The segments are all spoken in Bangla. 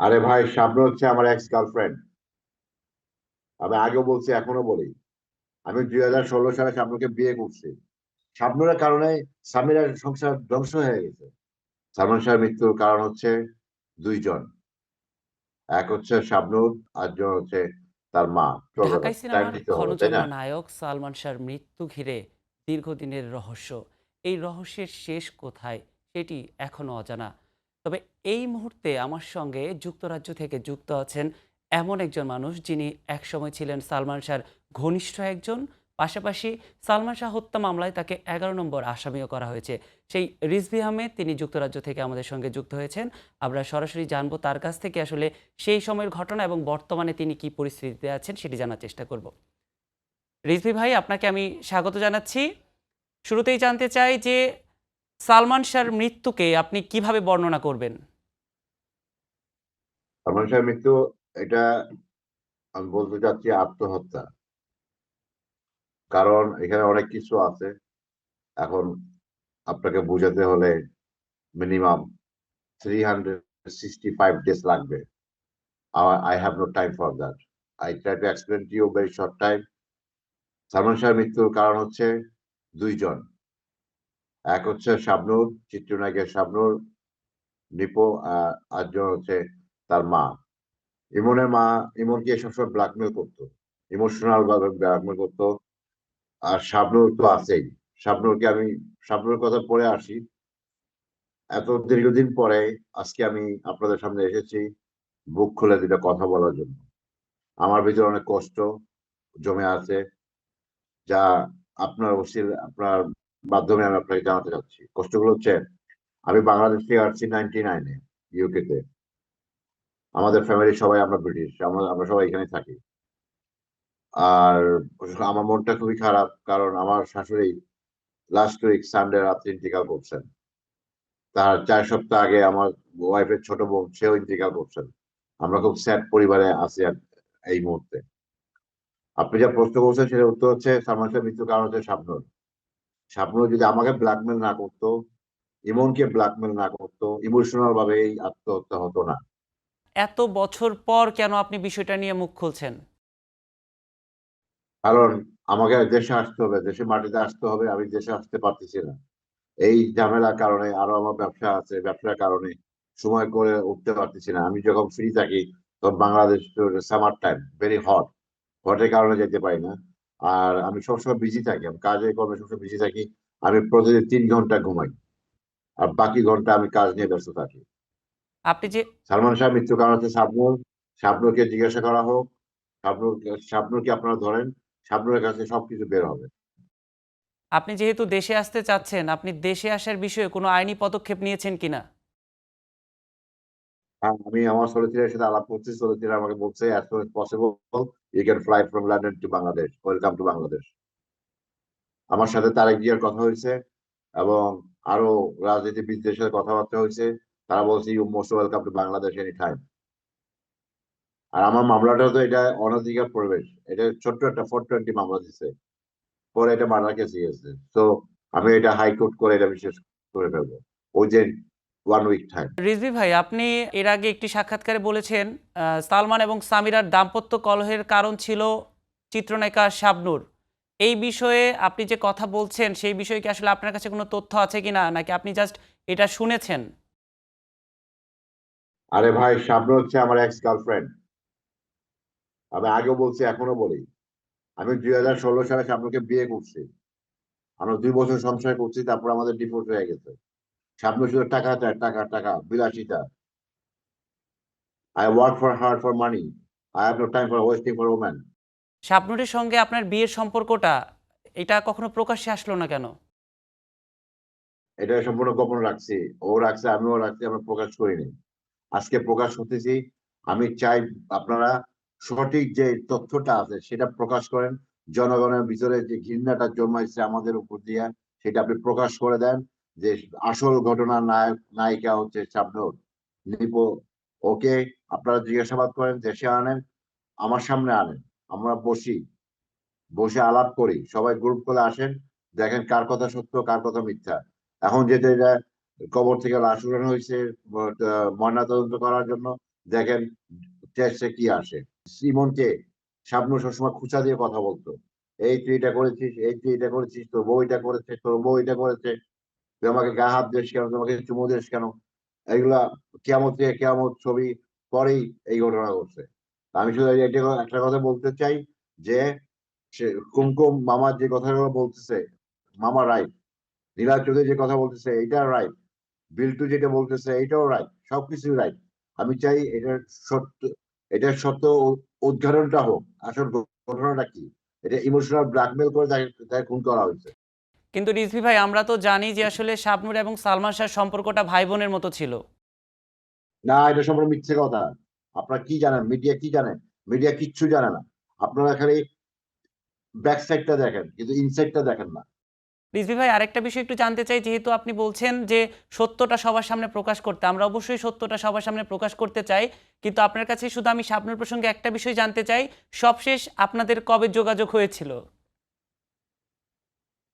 আরে ভাই, শাবনূর হচ্ছে আমার এক্স গার্লফ্রেন্ড। আমি আগেও বলছি, এখনো বলি। আমি 2016 সালে শাবনূরকে বিয়ে করছি। শাবনূরের কারণে সামিরার সংসার ধ্বংস হয়ে গেছে। সালমান শাহের মৃত্যুর কারণ হচ্ছে দুইজন। এক হচ্ছে শাবনূর, আর জন হচ্ছে তার মা। চলবে না, ঢাকাই টাইম সিনেমার দিতে হবে, তাই ক্ষণচন্দ্র না? নায়ক সালমান শাহর মৃত্যু ঘিরে দীর্ঘদিনের রহস্য। এই রহস্যের শেষ কোথায় সেটি এখনও অজানা। তবে এই মুহূর্তে আমার সঙ্গে যুক্তরাজ্য থেকে যুক্ত আছেন এমন একজন মানুষ যিনি একসময় ছিলেন সালমান শাহর ঘনিষ্ঠ একজন। পাশাপাশি সালমান শাহ হত্যা মামলায় তাকে 11 নম্বর আসামিও করা হয়েছে। সেই রিজভী আহমেদ তিনি যুক্তরাজ্য থেকে আমাদের সঙ্গে যুক্ত হয়েছেন। আমরা সরাসরি জানবো তার কাছ থেকে আসলে সেই সময়ের ঘটনা এবং বর্তমানে তিনি কি পরিস্থিতিতে আছেন সেটি জানার চেষ্টা করব। রিজভী ভাই, আপনাকে আমি স্বাগত জানাচ্ছি। শুরুতেই জানতে চাই যে সালমান শাহর মৃত্যুকে আপনি কিভাবে বর্ণনা করবেন? সালমান শাহের মৃত্যু, এটা আমি বলতে চাচ্ছি আত্মহত্যা। কারণ এখানে অনেক কিছু আছে। এখন আপনাকে বোঝাতে হলে মিনিমাম 365 days লাগবে। I have no time for that. I try to explain to you very short time. Salman শাহের মৃত্যুর কারণ হচ্ছে দুইজন। এক হচ্ছে শাবনূর, চিত্রনায়কের শাবনূর, নিপো, আরেকজন হচ্ছে তার মা। ইমনের মা ইমনকে সবসময় ব্ল্যাকমেল করতো, ইমোশনাল ভাবে ব্ল্যাকমেল করতো। আর শাবনূর তো আছেই। শাবনূরের কথা পরে আসি। এত দীর্ঘদিন পরে আজকে আমি আপনাদের সামনে এসেছি বুক খুলে দুটা কথা বলার জন্য। আমার ভিতরে অনেক কষ্ট জমে আছে, যা আপনার মাধ্যমে আমি আপনাকে জানাতে চাচ্ছি। কষ্টগুলো হচ্ছে, আমি বাংলাদেশ থেকে আসছি 99-এ, ইউকে তে। আমাদের ফ্যামিলি সবাই আমরা ব্রিটিশ, আমরা সবাই এখানে থাকি। আর আমার মনটা খুবই খারাপ, কারণ আমার শাশুড়ি লাস্ট উইক সানডে রাত্রে ইন্তেকাল করছেন। তার 4 সপ্তাহ আগে আমার ওয়াইফের ছোট বোন, সেও ইন্তেকাল করছেন। আমরা খুব স্যাড পরিবারে আছি এই মুহূর্তে। আপনি যা প্রশ্ন করছেন সেটার উত্তর হচ্ছে, সালমান শাহের মৃত্যুর কারণ হচ্ছে শাবনূর। শাবনূর যদি আমাকে ব্ল্যাকমেল না করতো, ইমনকে ব্ল্যাকমেল না করতো, ইমোশনাল ভাবে এই আত্মহত্যা হতো না। এত বছর পর কেন আপনি বিষয়টা নিয়ে মুখ খুলছেন? কারণ আমাকে দেশে আসতে হবে, দেশে মাটিতে আসতে হবে, আমি দেশে আসতে পারতেছি না। এই ঝামেলার কারণে, আরো আমার ব্যবসা আছে, ব্যবসার কারণে সময় করে উঠতে পারতেছি না। আমি যখন ফ্রি থাকি তখন Bangladesh summer time very hot, হটের কারণে যেতে পারি না। আর আমি সবসময় বিজি থাকি, আমি কাজে কর্মে সবসময় বিজি থাকি। আমি প্রতিদিন 3 ঘন্টা ঘুমাই, আর বাকি ঘন্টা আমি কাজ নিয়ে ব্যস্ত থাকি। আপনি যে সালমান শাহ মৃত্যুর কারণ হচ্ছে শাবনূর। শাবনূরকে জিজ্ঞাসা করা হোক। শাবনূর শাবনূরকে আপনারা ধরেন, শাবনূরের কাছে সবকিছু বের হবে। আপনি যেহেতু দেশে আসতে চাচ্ছেন, আপনি দেশে আসার বিষয়ে কোনো আইনি পদক্ষেপ নিয়েছেন কিনা? হ্যাঁ, আমি আমার সলিসিটারের সাথে আলাপ করছি। সলিসিটার আমাকে বলছে as soon as possible you can fly from London to Bangladesh, welcome to Bangladesh। আমার সাথে তারেক জিয়ার কথা হয়েছে, এবং আরো রাজনীতিবিদদের সাথে কথাবার্তা হয়েছে। তারা বলছে you most welcome to Bangladesh any time. আর আমার মামলাটা তো এটা অনধিকার প্রবেশ, এটা ছোট্ট একটা 420 মামলা দিছে, পরে এটা মার্ডার কেস গেছে। তো আমি এটা হাইকোর্ট করে এটা বিশেষ করে ফেলবো, ওই যে 1 উইক টাইম। রিজভী ভাই, আপনি এর আগে একটি সাক্ষাৎকারে বলেছেন সালমান এবং সামিরার দাম্পত্য কলহের কারণ ছিল চিত্রনায়িকা শাবনূর। এই বিষয়ে আপনি যে কথা বলছেন সেই বিষয়ে কি আসলে আপনার কাছে কোনো তথ্য আছে কিনা, নাকি আপনি জাস্ট এটা শুনেছেন? আরে ভাই, শাবনূর হচ্ছে আমার এক্স গার্লফ্রেন্ড। আমি আগেও বলছি, এখনো বলি। আমি 2016 সালে শাবনূরকে বিয়ে করছি। আমরা 2 বছর সংসার করছি, তারপর আমাদের ডিভোর্স হয়ে গেছে। শাবনূর শুধু টাকা চায়, টাকা টাকা, বিলাসিতা। I work for her for money. I have no time for wasting for woman. শাবনূরের সঙ্গে আপনার বিয়ের সম্পর্কটা এটা কখনো প্রকাশ্যে আসলো না কেন? এটা সম্পূর্ণ গোপন রাখছি। ও রাখছে, আমিও রাখছি, আমরা প্রকাশ করিনি। আজকে প্রকাশ করতেছি। আমি চাই আপনারা সঠিক যে তথ্যটা আছে সেটা প্রকাশ করেন। জনগণের ভিতরে যে ঘৃণাটা জন্মাইছে আমাদের উপর দিয়ে, সেটা আপনি প্রকাশ করে দেন। যে আসল ঘটনার নায়ক নায়িকা হচ্ছে শাবনূর, নিপো। ওকে আপনারা জিজ্ঞাসাবাদ করেন, দেশে আনেন, আমার সামনে আনেন। আমরা বসি, বসে আলাপ করি, সবাই গ্রুপ করে আসেন, দেখেন কার কথা সত্য কার কথা মিথ্যা। এখন যেটা এটা কবর থেকে লাশ উঠানো হয়েছে ময়না তদন্ত করার জন্য, দেখেন টেস্টে কি আসে। ইমনকে শাবনূর সবসময় খুঁচা দিয়ে কথা বলতো, এই তুই এটা করেছিস, এই তুই এটা করেছিস, তোর বউ এটা করেছে, তোর বউ এটা করেছে, তুই আমাকে গায়ে হাত দিস কেন, তোমাকে চুমু দিস কেন। এইগুলা কেয়ামত থেকে কেয়ামত ছবি পরেই এই ঘটনা ঘটছে। আমি শুধু এটা একটা কথা বলতে চাই যে সে কুমকুম মামার যে কথাগুলো বলতেছে, মামা রাইট, নীলা চৌধুরী যে কথা বলতেছে এইটা রাইট, বিল্টু যেটা বলতেছে এইটাও রাইট, সবকিছুই রাইট। আমি চাই সত্য এটার সত্য উদ্ঘাটনটা হোক, আসল ঘটনাটা কি। এটা ইমোশনাল ব্ল্যাকমেল করে তাকে তাকে খুন করা হয়েছে। কিন্তু রিজভী ভাই, আমরা তো জানি যে আসলে শাবনূর এবং সালমান শাহর সম্পর্কটা ভাই বোনের মতো ছিল। না, এটা সম্পূর্ণ মিথ্যে কথা। আপনারা কি জানেন, মিডিয়া কি জানেন? মিডিয়া কিচ্ছু জানে না। আপনারা খালি ব্যাক সাইডটা দেখেন, কিন্তু ইনসাইডটা দেখেন না। রিজভী ভাই, আরেকটা বিষয় একটু জানতে চাই, যেহেতু আপনি বলছেন যে সত্যটা সবার সামনে প্রকাশ করতে, আমরা অবশ্যই সত্যটা সবার সামনে প্রকাশ করতে চাই, কিন্তু আপনার কাছে শুধু আমি শাবনূর প্রসঙ্গে একটা বিষয় জানতে চাই, সবশেষ আপনাদের কবে যোগাযোগ হয়েছিল?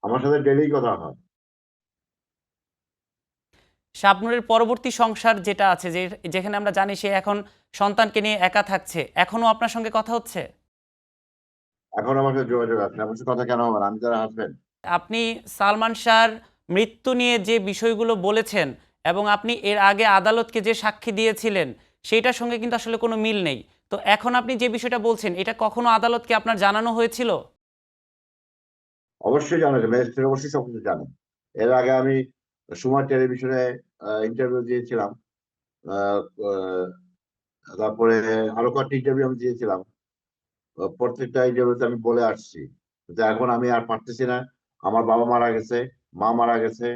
আমার সাথে ডেলি কথা হয়। শাবনূরের পরবর্তী সংসার যেটা আছে, যে যেখানে আমরা জানি সে এখন সন্তানকে নিয়ে একা থাকছে, এখনো আপনার সঙ্গে কথা হচ্ছে? এখন আমার সাথে যোগাযোগ আছে, আমার সাথে কথা কেন হবে না? আমি তার হাসবেন্ড। আপনি সালমান শাহর মৃত্যু নিয়ে যে বিষয়গুলো বলেছেন এবং আপনি এর আগে আদালতকে যে সাক্ষী দিয়েছিলেন, সেইটার সঙ্গে কিন্তু আসলে কোনো মিল নেই। তো এখন আপনি যে বিষয়টা বলছেন, এটা কখনো আদালতকে আপনার জানানো হয়েছিল? অবশ্যই জানেন, ম্যাজিস্ট্রেট অবশ্যই সবকিছু জানেন। এর আগে আমি সময় টেলিভিশনে ইন্টারভিউ দিয়েছিলাম। আহ, আহ, তারপরে আরো কয়েকটা ইন্টারভিউ আমি দিয়েছিলাম। প্রত্যেকটা ইন্টারভিউতে আমি বলে আসছি, কিন্তু এখন আমি আর পারতেছি না। আমার বাবা মারা গেছে, মা মারা গেছে,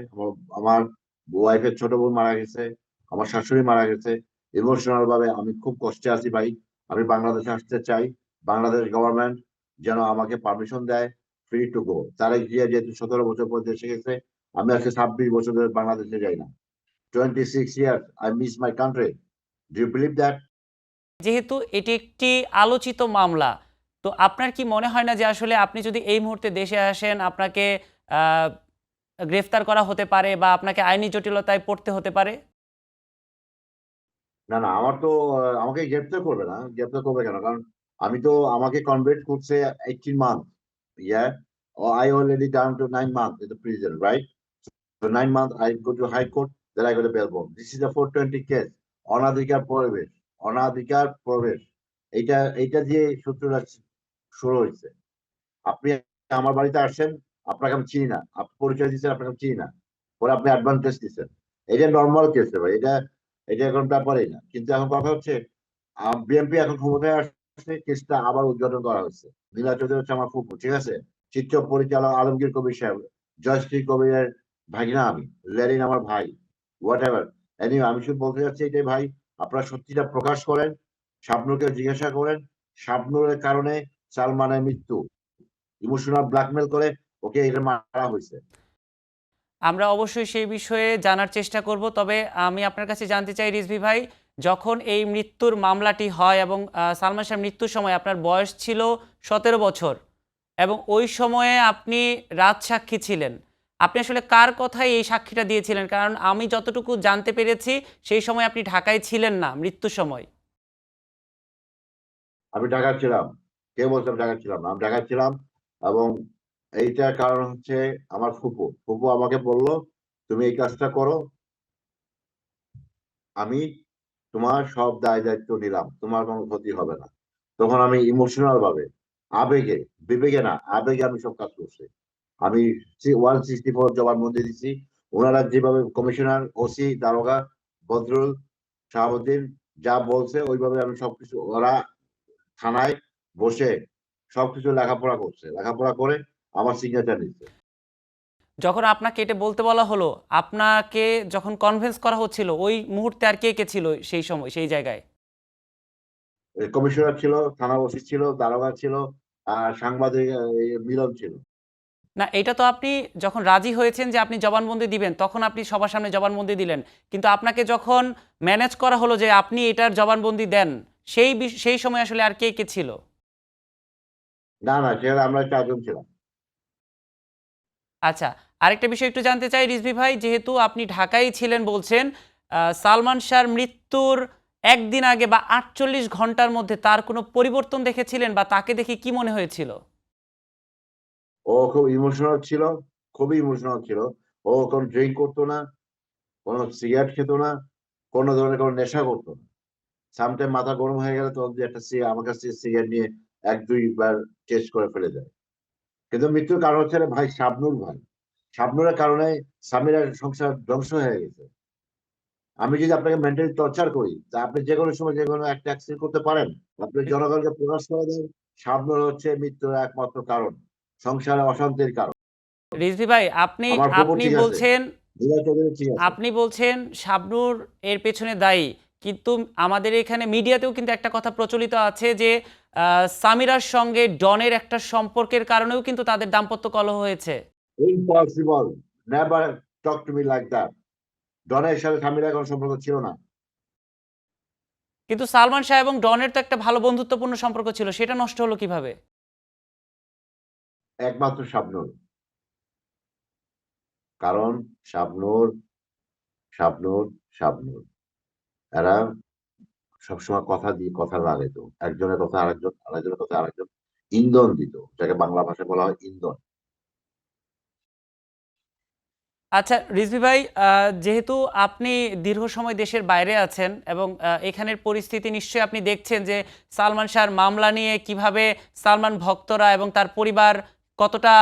আমার ওয়াইফের ছোট বোন মারা গেছে, আমার শাশুড়ি মারা গেছে। ইমোশনাল ভাবে আমি খুব কষ্টে আছি ভাই। আমি বাংলাদেশে আসতে চাই। বাংলাদেশ গভর্নমেন্ট যেন আমাকে পারমিশন দেয় free to go. Tareq Zia যেহেতু 17 বছর পর দেশে গেছে, আমি আজকে 26 বছর ধরে বাংলাদেশে যাই না। 26 years I miss my country. Do you believe that? যেহেতু এটি একটি আলোচিত মামলা, তো আপনার কি মনে হয় না যে আসলে আপনি যদি এই মুহূর্তে দেশে আসেন, আপনাকে আহ, গ্রেফতার করা হতে পারে বা আপনাকে আইনি জটিলতায় পড়তে হতে পারে? না না, আমার তো আমাকে গ্রেপ্তার করবে না। গ্রেপ্তার করবে কেন? কারণ আমি তো, আমাকে কনভিক্ট করছে 18 month। Yeah, I already down to 9 months in the prison, right? So 9 months I go to high court, then I go to bail bond. This is a 420 case, অনাধিকার প্রবেশ। অনাধিকার প্রবেশ, এইটা এইটা দিয়ে সূত্রটা শুরু হয়েছে। আপনি আমার বাড়িতে আসছেন, আপনাকে আমি চিনি না, আপনি পরিচয় দিচ্ছেন, আপনাকে আমি চিনি না, পরে আপনি অ্যাডভান্টেজ দিচ্ছেন। এটা নর্মাল কেস ভাই, এটা এটা এখন ব্যাপারই না। কিন্তু এখন কথা হচ্ছে বিএনপি এখন ক্ষমতায় আসছে, কেসটা আবার উদ্ঘাটন করা হচ্ছে। নীলা চৌধুরী হচ্ছে আমার ফুফু, ঠিক আছে? চিত্র পরিচালক আলমগীর কবির সাহেব, জয়শ্রী কবিরের ভাগিনা আমি, লেরিন আমার ভাই, হোয়াট এভার। এনিওয়ে, আমি শুধু বলতে চাচ্ছি এটাই ভাই, আপনারা সত্যিটা প্রকাশ করেন, শাবনূরকে জিজ্ঞাসা করেন। শাবনূরের কারণে সালমানের মৃত্যু, ইমোশনাল ব্ল্যাকমেল করে ওকে এটা মারা হয়েছে। আমরা অবশ্যই সেই বিষয়ে জানার চেষ্টা করব। তবে আমি আপনার কাছে জানতে চাই রিজভী ভাই, যখন এই মৃত্যুর মামলাটি হয় এবং সালমান শাহর মৃত্যুর সময় আপনার বয়স ছিল 17 বছর, এবং ওই সময়ে আপনি রাজসাক্ষী ছিলেন। আপনি আসলে কার কথায় এই সাক্ষীটা দিয়েছিলেন? কারণ আমি যতটুকু জানতে পেরেছি, সেই সময় আপনি ঢাকায় ছিলেন না মৃত্যুর সময়। আমি ঢাকা ছিলাম। কে বলছে আমি ঢাকা ছিলাম না? আমি ঢাকা ছিলাম। এবং এইটার কারণ হচ্ছে আমার ফুপু। ফুপু আমাকে বললো, তুমি এই কাজটা করো, আমি তোমার সব দায় দায়িত্ব নিলাম, তোমার কোনো ক্ষতি হবে না। তখন আমি ইমোশনাল ভাবে, আবেগে, বিবেকে না, আবেগে আমি সব কাজ করছি। আমি 164 জবানবন্দি দিচ্ছি। ওনারা যেভাবে কমিশনার, ওসি, দারোগা, বদরুল, শাহাবুদ্দিন যা বলছে ওইভাবে আমি সবকিছু, ওরা থানায় বসে সবকিছু লেখাপড়া করছে, লেখাপড়া করে আমার সিগনেচার নিচ্ছে। যখন আপনাকে এটা বলতে বলা হলো, আপনাকে যখন কনভিন্স করা হচ্ছিল, ওই মুহূর্তে আর কে কে ছিল সেই সময় সেই জায়গায়? কমিশনার ছিল, থানা ওসি ছিল, দারোগা ছিল, আর সাংবাদিক মিলন ছিল। না, এটা তো আপনি যখন রাজি হয়েছেন যে আপনি জবানবন্দি দিবেন, তখন আপনি সবার সামনে জবানবন্দি দিলেন। কিন্তু আপনাকে যখন ম্যানেজ করা হলো যে আপনি এটার জবানবন্দি দেন, সেই সময় আসলে আর কে কে ছিল? না না, সেখানে আমরা 4 জন ছিলাম। আচ্ছা, আরেকটা বিষয় একটু জানতে চাই রিজভী ভাই, যেহেতু আপনি ঢাকায় ছিলেন বলছেন, সালমান শাহর মৃত্যুর একদিন আগে বা ৪৮ ঘন্টার মধ্যে তার কোনো পরিবর্তন দেখেছিলেন বা তাকে দেখে কি মনে হয়েছিল? ও খুব ইমোশনাল ছিল, খুবই ইমোশনাল ছিল। ও কোনো ড্রিংক করতো না, কোনো সিগারেট খেত না, কোনো ধরনের কোনো নেশা করতো না। সামটাইম মাথা গরম হয়ে গেলে তখন যে একটা আমার কাছ থেকে সিগারেট নিয়ে ১-২ বার টেস্ট করে ফেলে দেয়। কিন্তু মৃত্যুর কারণ হচ্ছে ভাই শাবনূর ভাই। শাবনূরের কারণে সামিরার সংসার ধ্বংস হয়ে গেছে। আমি যদি আপনাকে মেন্টালি টর্চার করি, তা আপনি যেকোনো সময় যেকোনো একটা অ্যাক্সিডেন্ট করতে পারেন। আপনি জনগণকে প্রকাশ করে দেন, শাবনূর হচ্ছে মৃত্যুর একমাত্র কারণ। সংসারে অশান্তির কারণ। রিজভী ভাই, আপনি আমার ফুফু আপনি ঠিক আছে, বলছেন নীলা চৌধুরী ঠিক আছে। আপনি বলছেন শাবনূর এর পেছনে দায়ী। কিন্তু আমাদের এখানে মিডিয়াতেও কিন্তু একটা কথা প্রচলিত আছে যে সামিরার সঙ্গে ডনের একটা সম্পর্কের কারণেও কিন্তু তাদের দাম্পত্য কলহ হয়েছে। Impossible, never talk to me like that. ডনের সাথে সামিরার কোনো সম্পর্ক ছিল না। কিন্তু সালমান শাহ এবং ডনের তো একটা ভালো বন্ধুত্বপূর্ণ সম্পর্ক ছিল। সেটা নষ্ট হলো কিভাবে? একমাত্র শাবনূর। কারণ শাবনূর, শাবনূর, শাবনূর। এরা সবসময় কথা দিয়ে কথা লাগাইত। একজনের কথা আরেকজন, আরেকজনের কথা আরেকজন ইন্ধন দিত। যাকে বাংলা ভাষায় বলা হয় ইন্ধন। আচ্ছা রিজভী ভাই, যেহেতু আপনি দীর্ঘ সময় দেশের বাইরে আছেন এবং এখানের পরিস্থিতি নিশ্চয়ই আপনি দেখছেন যে সালমান শাহর মামলা নিয়ে কিভাবে সালমান ভক্তরা এবং তার পরিবার কতটা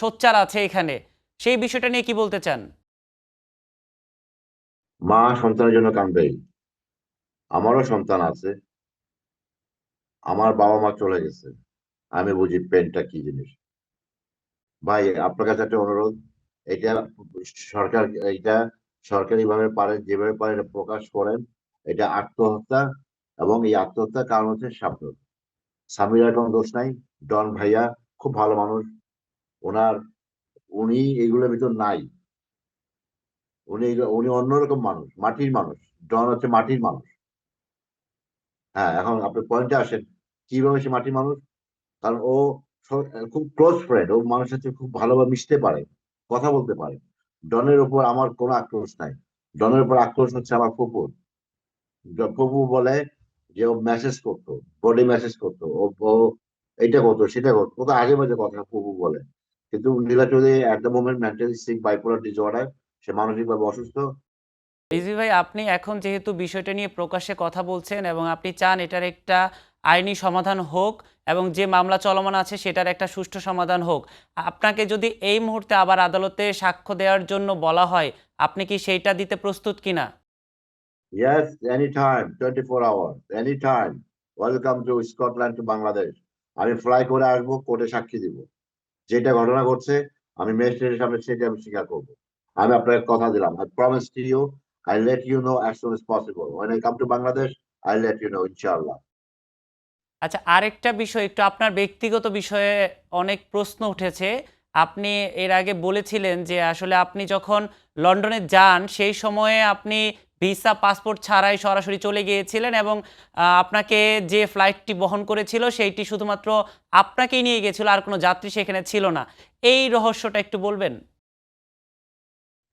সোচ্চার আছে এখানে। সেই বিষয়টা নিয়ে কি বলতে চান? মা সন্তানের জন্য কাঁদবেই। আমারও সন্তান আছে। আমার বাবা-মা চলে গেছে। আমি বুঝি পেনটা কি জিনিস। ভাই আপনার কাছে একটা অনুরোধ, এটা সরকার, এটা সরকারিভাবে পারেন, যেভাবে পারেন এটা প্রকাশ করেন। এটা আত্মহত্যা এবং এই আত্মহত্যার কারণ হচ্ছে শাবনূর। সামিরার কোনো দোষ নাই। ডন ভাইয়া খুব ভালো মানুষ। ওনার উনি এগুলোর ভিতর নাই। উনি অন্যরকম মানুষ, মাটির মানুষ। ডন হচ্ছে মাটির মানুষ। হ্যাঁ, এখন আপনি পয়েন্টে আসেন, কিভাবে সে মাটির মানুষ। কারণ ও খুব ক্লোজ ফ্রেন্ড, ও মানুষের সাথে খুব ভালোভাবে মিশতে পারে, কথা বলতে পারে। ডনের উপর আমার কোনো আক্রোশ নাই। ডনের উপর আক্রোশ হচ্ছে আমার ফুপুর। ফুপু বলে যে ও মেসেজ করতো, বডি মেসেজ করতো, ও এটা করতো সেটা করতো, ও তো আগে বাজে কথা ফুপু বলে। কিন্তু Nila Chowdhury at the moment mentally sick, bipolar disorder. সে মানসিকভাবে অসুস্থ। রিজভী ভাই, আপনি এখন যেহেতু বিষয়টা নিয়ে প্রকাশ্যে কথা বলছেন এবং আপনি চান এটার একটা আইনি সমাধান হোক এবং যে মামলা চলমান আছে সেটার একটা সুষ্ঠু সমাধান হোক। আপনাকে যদি এই মুহূর্তে আবার আদালতে সাক্ষ্য দেওয়ার জন্য বলা হয়, আপনি কি সেইটা দিতে প্রস্তুত কিনা? Yes, any time, 24 hour, any time. Welcome to Scotland to Bangladesh. আমি ফ্লাই করে আসবো, কোর্টে সাক্ষী দিব। যেটা ঘটনা ঘটছে আমি ম্যাজিস্ট্রেটের সামনে সেটা আমি স্বীকার করবো। আমি আপনাকে কথা দিলাম, I promise to you, I let you know as soon as possible. When I come to Bangladesh, I let you know ইনশাআল্লাহ। আচ্ছা, আরেকটা বিষয়, একটু আপনার ব্যক্তিগত বিষয়ে অনেক প্রশ্ন উঠেছে। আপনি এর আগে বলেছিলেন যে আসলে আপনি যখন লন্ডনে যান সেই সময়ে আপনি ভিসা পাসপোর্ট ছাড়াই সরাসরি চলে গিয়েছিলেন এবং আপনাকে যে ফ্লাইটটি বহন করেছিল সেইটি শুধুমাত্র আপনাকেই নিয়ে গিয়েছিল, আর কোনো যাত্রী সেখানে ছিল না। এই রহস্যটা একটু বলবেন?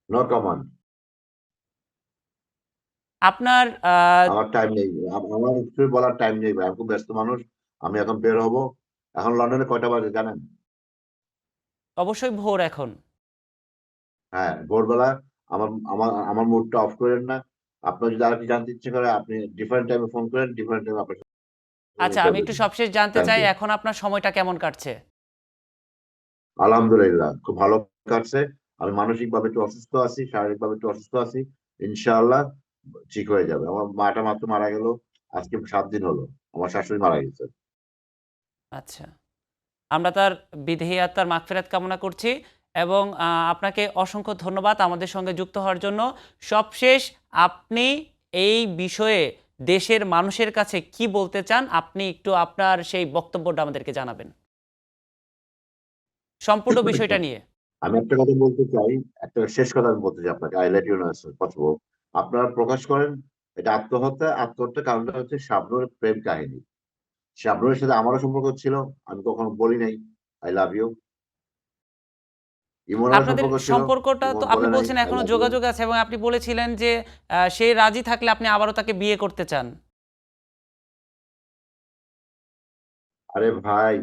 No comment. আপনার আমার টাইম নেই। আমার কিছুই বলার টাইম নেই ভাই, আমি খুব ব্যস্ত মানুষ। আমি এখন বের হব। এখন লন্ডনে কয়টা বাজে জানেন? অবশ্যই ভোর এখন। হ্যাঁ, ভোরবেলা। আমার আমার আমার মুডটা অফ করেন না। আপনার যদি আর কি জানতে ইচ্ছে করে আপনি ডিফারেন্ট টাইমে ফোন করেন, ডিফারেন্ট টাইমে আপনার সাথে আচ্ছা, আমি ইন্টারভিউ একটু দিন। সবশেষ জানতে থ্যাংক চাই ইউ। এখন আপনার সময়টা কেমন কাটছে? আলহামদুলিল্লাহ খুব ভালো কাটছে। আমি মানসিকভাবে একটু অসুস্থ আছি, শারীরিকভাবে একটু অসুস্থ আছি। ইনশাআল্লাহ ঠিক হয়ে যাবে। আমার মাটা মাত্র মারা গেল, আজকে 7 দিন হলো। আমার শাশুড়ি মারা গেছে। আচ্ছা। আমরা তার বিদেহী আত্মার মাগফিরাত কামনা করছি এবং আপনাকে অসংখ্য ধন্যবাদ আমাদের সঙ্গে যুক্ত হওয়ার জন্য। সবশেষ আপনি এই বিষয়ে দেশের মানুষের কাছে কি বলতে চান? আপনি একটু আপনার সেই বক্তব্যটা আমাদেরকে জানাবেন। সম্পূর্ণ বিষয়টা নিয়ে। আমি একটা কথা বলতে চাই, একটা শেষ কথা আমি বলতে চাই আপনাকে, I let you know possible. আপনারা প্রকাশ করেন এটা আত্মহত্যা। আত্মহত্যার কারণটা হচ্ছে শাবনূরের প্রেম কাহিনী। শাবনূরের সাথে আমারও সম্পর্ক ছিল। আমি কখনো বলি নাই আই লাভ ইউ। ইমোশনাল আপনাদের সম্পর্ক ছিল। সম্পর্কটা তো আপনি বলে নাই বলছেন আই এখনো লাভ ইউ। যোগাযোগ আছে এবং আপনি বলেছিলেন যে সে রাজি থাকলে আপনি আবারও তাকে বিয়ে করতে চান। আরে ভাই,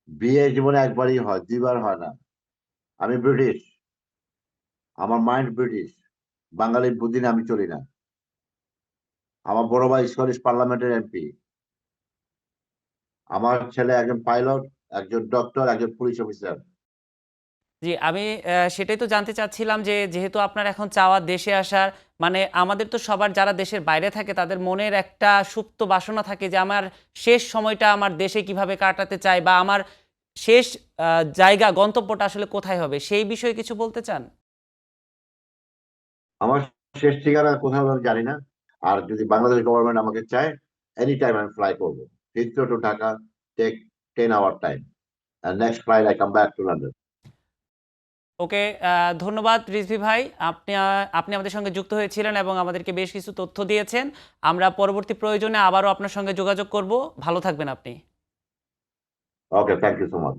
বিয়ে জীবনে একবারই হয়, ২ বার হয় না। আমি ব্রিটিশ, আমার মাইন্ড ব্রিটিশ। বাঙালির বুদ্ধি নিয়ে আমি চলি না। আমার বড় ভাই স্কটিশ পার্লামেন্টের এমপি। আমার ছেলে একজন পাইলট, একজন ডক্টর, একজন পুলিশ অফিসার। জি, আমি সেটাই তো জানতে চাচ্ছিলাম যে যেহেতু আপনার এখন চাওয়া দেশে আসার, মানে আমাদের তো সবার যারা দেশের বাইরে থাকে তাদের মনের একটা সুপ্ত বাসনা থাকে যে আমার শেষ সময়টা আমার দেশে কিভাবে কাটাতে চাই বা আমার শেষ জায়গা গন্তব্যটা আসলে কোথায় হবে? সেই বিষয়ে কিছু বলতে চান? আমার শেষ ঠিকানা কোথাও আমি জানি না। আর যদি বাংলাদেশ গভর্নমেন্ট আমাকে চায়, এনি টাইম আমি ফ্লাই করবো। Heathrow to Dhaka take 10 hour time. And next flight I come back to London. Okay, ধন্যবাদ রিজভী ভাই। আপনি আমাদের সঙ্গে যুক্ত হয়েছিলেন এবং আমাদেরকে বেশ কিছু তথ্য দিয়েছেন। আমরা পরবর্তী প্রয়োজনে আবারও আপনার সঙ্গে যোগাযোগ করব। ভালো থাকবেন আপনি। Okay, thank you so much.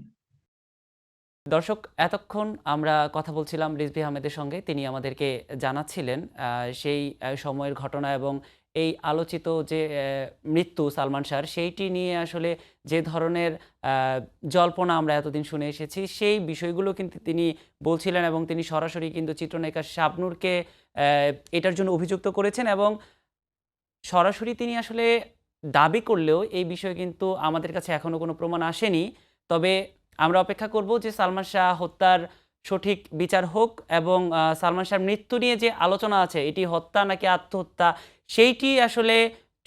দর্শক, এতক্ষণ আমরা কথা বলছিলাম রিজভী আহমেদের সঙ্গে। তিনি আমাদেরকে জানাচ্ছিলেন সেই সময়ের ঘটনা এবং এই আলোচিত যে মৃত্যু সালমান শাহর, সেইটি নিয়ে আসলে যে ধরনের আ জল্পনা আমরা এতদিন শুনে এসেছি, সেই বিষয়গুলো কিন্তু তিনি বলছিলেন এবং তিনি সরাসরি কিন্তু চিত্রনায়িকা শাবনূরকে এটার জন্য অভিযুক্ত করেছেন এবং সরাসরি তিনি আসলে দাবি করলেও এই বিষয়ে কিন্তু আমাদের কাছে এখনো কোনো প্রমাণ আসেনি। তবে আমরা অপেক্ষা করব যে সালমান শাহ হত্যার সঠিক বিচার হোক এবং সালমান শাহর মৃত্যু নিয়ে যে আলোচনা আছে এটি হত্যা নাকি আত্মহত্যা সেইটি আসলে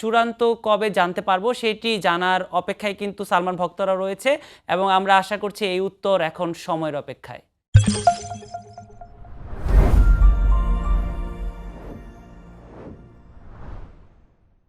চূড়ান্ত কবে জানতে পারবো সেইটি জানার অপেক্ষায় কিন্তু সালমান ভক্তরা রয়েছে এবং আমরা আশা করছি এই উত্তর এখন সময়ের অপেক্ষায়।